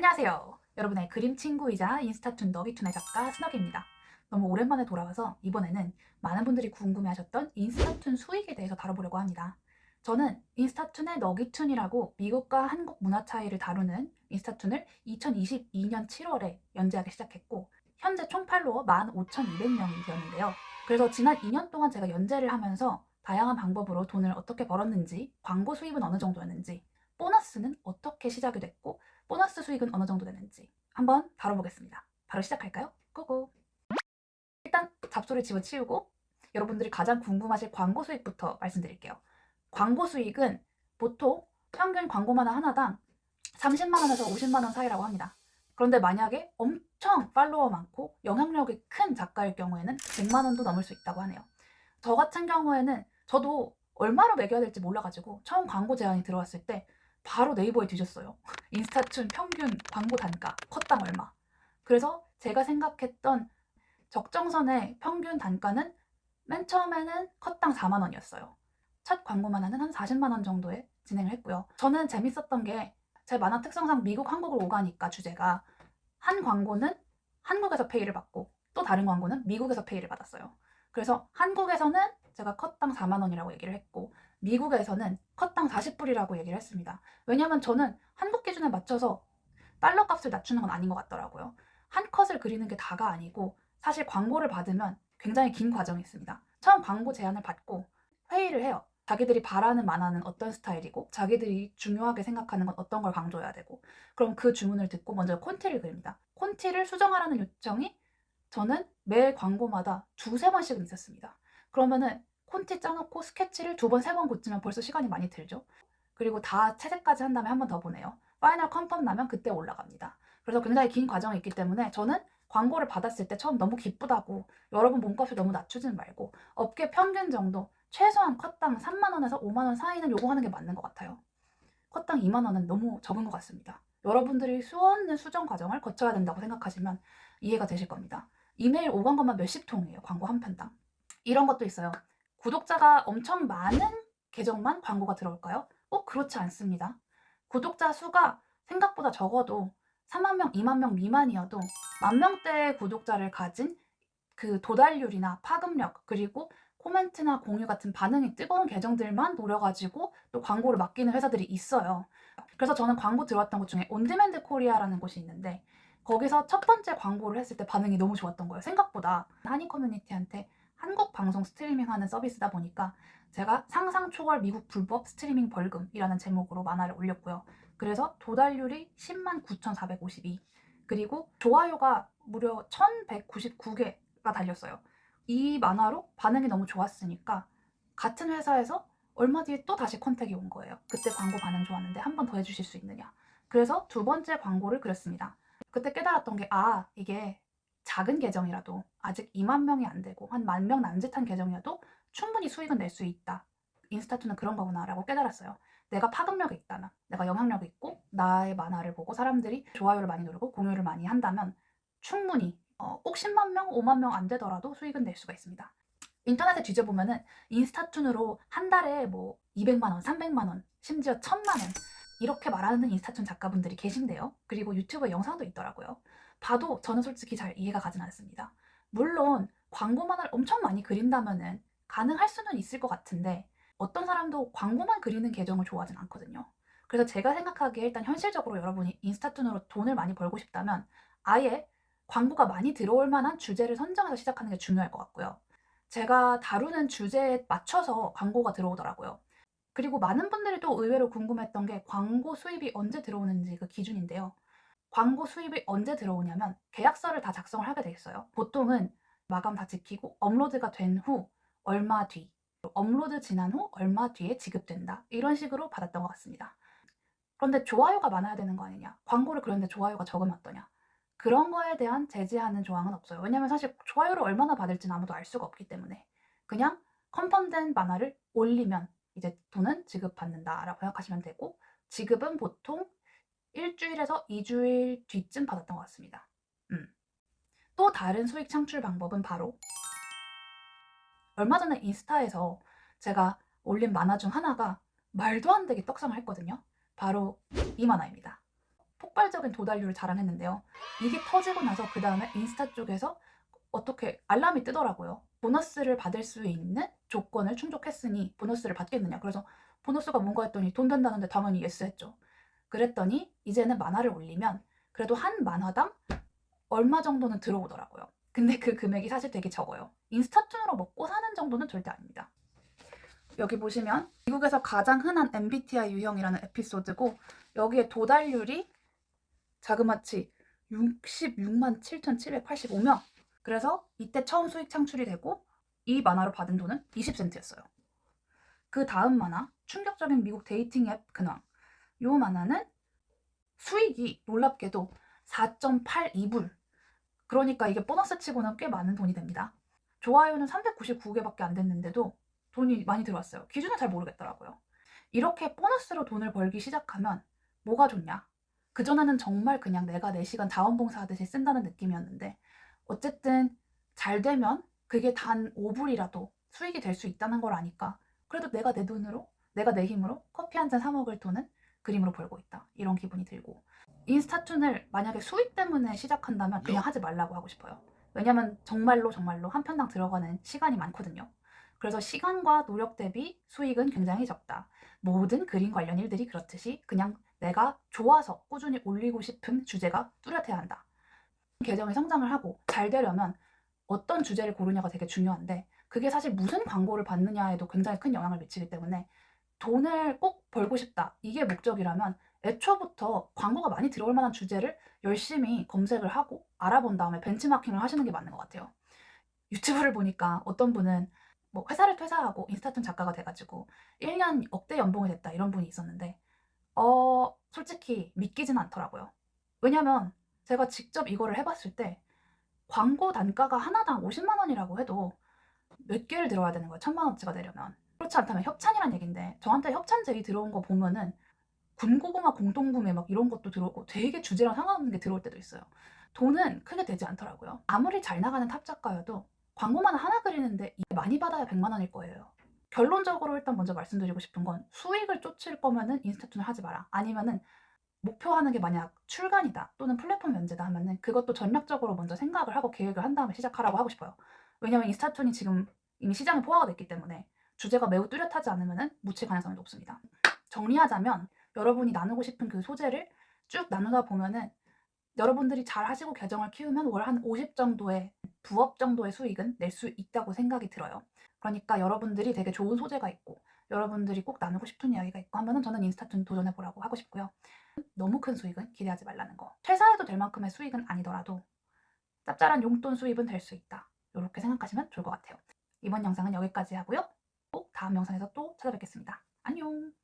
안녕하세요. 여러분의 그림 친구이자 인스타툰 너기툰의 작가 스너기입니다. 너무 오랜만에 돌아와서 이번에는 많은 분들이 궁금해하셨던 인스타툰 수익에 대해서 다뤄보려고 합니다. 저는 인스타툰의 너기툰이라고 미국과 한국 문화 차이를 다루는 인스타툰을 2022년 7월에 연재하기 시작했고 현재 총 팔로워 15,200명이 되었는데요. 그래서 지난 2년 동안 제가 연재를 하면서 다양한 방법으로 돈을 어떻게 벌었는지, 광고 수입은 어느 정도였는지, 보너스는 어떻게 시작이 됐고 보너스 수익은 어느 정도 되는지 한번 다뤄보겠습니다. 바로 시작할까요? 고고! 일단 잡소리 집어치우고 여러분들이 가장 궁금하실 광고 수익부터 말씀드릴게요. 광고 수익은 보통 평균 광고마다 하나당 30만 원에서 50만 원 사이라고 합니다. 그런데 만약에 엄청 팔로워 많고 영향력이 큰 작가일 경우에는 100만 원도 넘을 수 있다고 하네요. 저 같은 경우에는 저도 얼마로 매겨야 될지 몰라가지고 처음 광고 제안이 들어왔을 때 바로 네이버에 뒤졌어요. 인스타툰 평균 광고 단가 컷당 얼마. 그래서 제가 생각했던 적정선의 평균 단가는 맨 처음에는 컷당 4만 원이었어요. 첫 광고만 하는 한 40만 원 정도에 진행을 했고요. 저는 재밌었던 게 제 만화 특성상 미국, 한국을 오가니까 주제가 한 광고는 한국에서 페이를 받고 또 다른 광고는 미국에서 페이를 받았어요. 그래서 한국에서는 제가 컷당 4만 원이라고 얘기를 했고 미국에서는 컷당 40불이라고 얘기를 했습니다. 왜냐하면 저는 한국 기준에 맞춰서 달러 값을 낮추는 건 아닌 것 같더라고요. 한 컷을 그리는 게 다가 아니고 사실 광고를 받으면 굉장히 긴 과정이 있습니다. 처음 광고 제안을 받고 회의를 해요. 자기들이 바라는 만화는 어떤 스타일이고 자기들이 중요하게 생각하는 건 어떤 걸 강조해야 되고 그럼 그 주문을 듣고 먼저 콘티를 그립니다. 콘티를 수정하라는 요청이 저는 매 광고마다 두세 번씩은 있었습니다. 그러면은 콘티 짜놓고 스케치를 두 번, 세 번 고치면 벌써 시간이 많이 들죠. 그리고 다 채색까지 한 다음에 한 번 더 보내요. 파이널 컨펌 나면 그때 올라갑니다. 그래서 굉장히 긴 과정이 있기 때문에 저는 광고를 받았을 때 처음 너무 기쁘다고 여러분 몸값을 너무 낮추지는 말고 업계 평균 정도 최소한 컷당 3만 원에서 5만 원 사이는 요구하는 게 맞는 것 같아요. 컷당 2만 원은 너무 적은 것 같습니다. 여러분들이 수없는 수정 과정을 거쳐야 된다고 생각하시면 이해가 되실 겁니다. 이메일 오간 것만 몇십 통이에요. 광고 한 편당. 이런 것도 있어요. 구독자가 엄청 많은 계정만 광고가 들어올까요? 그렇지 않습니다. 구독자 수가 생각보다 적어도 3만 명, 2만 명 미만이어도 10,000명대의 구독자를 가진 그 도달률이나 파급력 그리고 코멘트나 공유 같은 반응이 뜨거운 계정들만 노려가지고 또 광고를 맡기는 회사들이 있어요. 그래서 저는 광고 들어왔던 곳 중에 온디맨드 코리아라는 곳이 있는데 거기서 첫 번째 광고를 했을 때 반응이 너무 좋았던 거예요. 생각보다 한인 커뮤니티한테 한국 방송 스트리밍하는 서비스다 보니까 제가 상상 초월 미국 불법 스트리밍 벌금이라는 제목으로 만화를 올렸고요. 그래서 도달률이 10만 9,452 그리고 좋아요가 무려 1,199개가 달렸어요. 이 만화로 반응이 너무 좋았으니까 같은 회사에서 얼마 뒤에 또 다시 컨택이 온 거예요. 그때 광고 반응 좋았는데 한 번 더 해주실 수 있느냐. 그래서 두 번째 광고를 그렸습니다. 그때 깨달았던 게 이게 작은 계정이라도 아직 2만 명이 안 되고 한 10,000명 남짓한 계정이어도 충분히 수익은 낼 수 있다. 인스타툰은 그런 거구나 라고 깨달았어요. 내가 파급력이 있다면, 내가 영향력이 있고 나의 만화를 보고 사람들이 좋아요를 많이 누르고 공유를 많이 한다면 충분히 꼭 10만 명, 5만 명 안 되더라도 수익은 낼 수가 있습니다. 인터넷에 뒤져보면은 인스타툰으로 한 달에 뭐 200만 원, 300만 원, 심지어 1,000만 원 이렇게 말하는 인스타툰 작가분들이 계신데요. 그리고 유튜브에 영상도 있더라고요. 봐도 저는 솔직히 잘 이해가 가진 않습니다. 물론 광고만을 엄청 많이 그린다면은 가능할 수는 있을 것 같은데 어떤 사람도 광고만 그리는 계정을 좋아하진 않거든요. 그래서 제가 생각하기에 일단 현실적으로 여러분이 인스타툰으로 돈을 많이 벌고 싶다면 아예 광고가 많이 들어올 만한 주제를 선정해서 시작하는 게 중요할 것 같고요. 제가 다루는 주제에 맞춰서 광고가 들어오더라고요. 그리고 많은 분들이 또 의외로 궁금했던 게 광고 수입이 언제 들어오는지 그 기준인데요. 광고 수입이 언제 들어오냐면 계약서를 다 작성을 하게 돼 있어요. 보통은 마감 다 지키고 업로드가 된 후 얼마 뒤, 업로드 지난 후 얼마 뒤에 지급된다. 이런 식으로 받았던 것 같습니다. 그런데 좋아요가 많아야 되는 거 아니냐? 광고를 그렸는데 좋아요가 적으면 어떠냐? 그런 거에 대한 제지하는 조항은 없어요. 왜냐면 사실 좋아요를 얼마나 받을지는 아무도 알 수가 없기 때문에 그냥 컨펌된 만화를 올리면 이제 돈은 지급받는다라고 생각하시면 되고 지급은 보통 1주일에서 2주일 뒤쯤 받았던 것 같습니다. 또 다른 수익 창출 방법은 바로 얼마 전에 인스타에서 제가 올린 만화 중 하나가 말도 안 되게 떡상을 했거든요. 바로 이 만화입니다. 폭발적인 도달률을 자랑했는데요. 이게 터지고 나서 그 다음에 인스타 쪽에서 어떻게 알람이 뜨더라고요. 보너스를 받을 수 있는 조건을 충족했으니 보너스를 받겠느냐. 그래서 보너스가 뭔가 했더니 돈 된다는데 당연히 예스 했죠. 그랬더니 이제는 만화를 올리면 그래도 한 만화당 얼마 정도는 들어오더라고요. 근데 그 금액이 사실 되게 적어요. 인스타툰으로 먹고 사는 정도는 절대 아닙니다. 여기 보시면 미국에서 가장 흔한 MBTI 유형이라는 에피소드고 여기에 도달률이 자그마치 66만 7,785명. 그래서 이때 처음 수익 창출이 되고 이 만화로 받은 돈은 20센트였어요. 그 다음 만화 충격적인 미국 데이팅 앱 근황. 이 만화는 수익이 놀랍게도 4.82불. 그러니까 이게 보너스 치고는 꽤 많은 돈이 됩니다. 좋아요는 399개밖에 안 됐는데도 돈이 많이 들어왔어요. 기준을 잘 모르겠더라고요. 이렇게 보너스로 돈을 벌기 시작하면 뭐가 좋냐? 그전에는 정말 그냥 내가 내 시간 자원봉사하듯이 쓴다는 느낌이었는데 어쨌든 잘 되면 그게 단 5불이라도 수익이 될 수 있다는 걸 아니까 그래도 내가 내 돈으로 내가 내 힘으로 커피 한 잔 사 먹을 돈은 그림으로 벌고 있다. 이런 기분이 들고 인스타툰을 만약에 수익 때문에 시작한다면 그냥 하지 말라고 하고 싶어요. 왜냐면 정말로 한 편당 들어가는 시간이 많거든요. 그래서 시간과 노력 대비 수익은 굉장히 적다. 모든 그림 관련 일들이 그렇듯이 그냥 내가 좋아서 꾸준히 올리고 싶은 주제가 뚜렷해야 한다. 계정이 성장을 하고 잘 되려면 어떤 주제를 고르냐가 되게 중요한데 그게 사실 무슨 광고를 받느냐에도 굉장히 큰 영향을 미치기 때문에 돈을 꼭 벌고 싶다. 이게 목적이라면 애초부터 광고가 많이 들어올 만한 주제를 열심히 검색을 하고 알아본 다음에 벤치마킹을 하시는 게 맞는 것 같아요. 유튜브를 보니까 어떤 분은 뭐 회사를 퇴사하고 인스타툰 작가가 돼가지고 1년 억대 연봉이 됐다 이런 분이 있었는데 솔직히 믿기진 않더라고요. 왜냐면 제가 직접 이거를 해봤을 때 광고 단가가 하나당 50만 원이라고 해도 몇 개를 들어야 되는 거예요. 1,000만 원치가 되려면. 그렇지 않다면 협찬이란 얘긴데 저한테 협찬 제의 들어온 거 보면은 군고구마 공동구매 막 이런 것도 들어오고 되게 주제랑 상관없는 게 들어올 때도 있어요. 돈은 크게 되지 않더라고요. 아무리 잘 나가는 탑 작가여도 광고만 하나 그리는데 많이 받아야 100만 원일 거예요. 결론적으로 일단 먼저 말씀드리고 싶은 건 수익을 쫓을 거면은 인스타툰을 하지 마라. 아니면은 목표하는 게 만약 출간이다 또는 플랫폼 연재다 하면은 그것도 전략적으로 먼저 생각을 하고 계획을 한 다음에 시작하라고 하고 싶어요. 왜냐면 인스타툰이 지금 이미 시장에 포화가 됐기 때문에 주제가 매우 뚜렷하지 않으면은 묻힐 가능성이 높습니다. 정리하자면 여러분이 나누고 싶은 그 소재를 쭉 나누다 보면은 여러분들이 잘 하시고 계정을 키우면 월 한 50 정도의 부업 정도의 수익은 낼 수 있다고 생각이 들어요. 그러니까 여러분들이 되게 좋은 소재가 있고 여러분들이 꼭 나누고 싶은 이야기가 있고 하면은 저는 인스타툰 도전해 보라고 하고 싶고요. 너무 큰 수익은 기대하지 말라는 거. 퇴사해도 될 만큼의 수익은 아니더라도 짭짤한 용돈 수입은 될 수 있다. 이렇게 생각하시면 좋을 것 같아요. 이번 영상은 여기까지 하고요. 또 다음 영상에서 또 찾아뵙겠습니다. 안녕.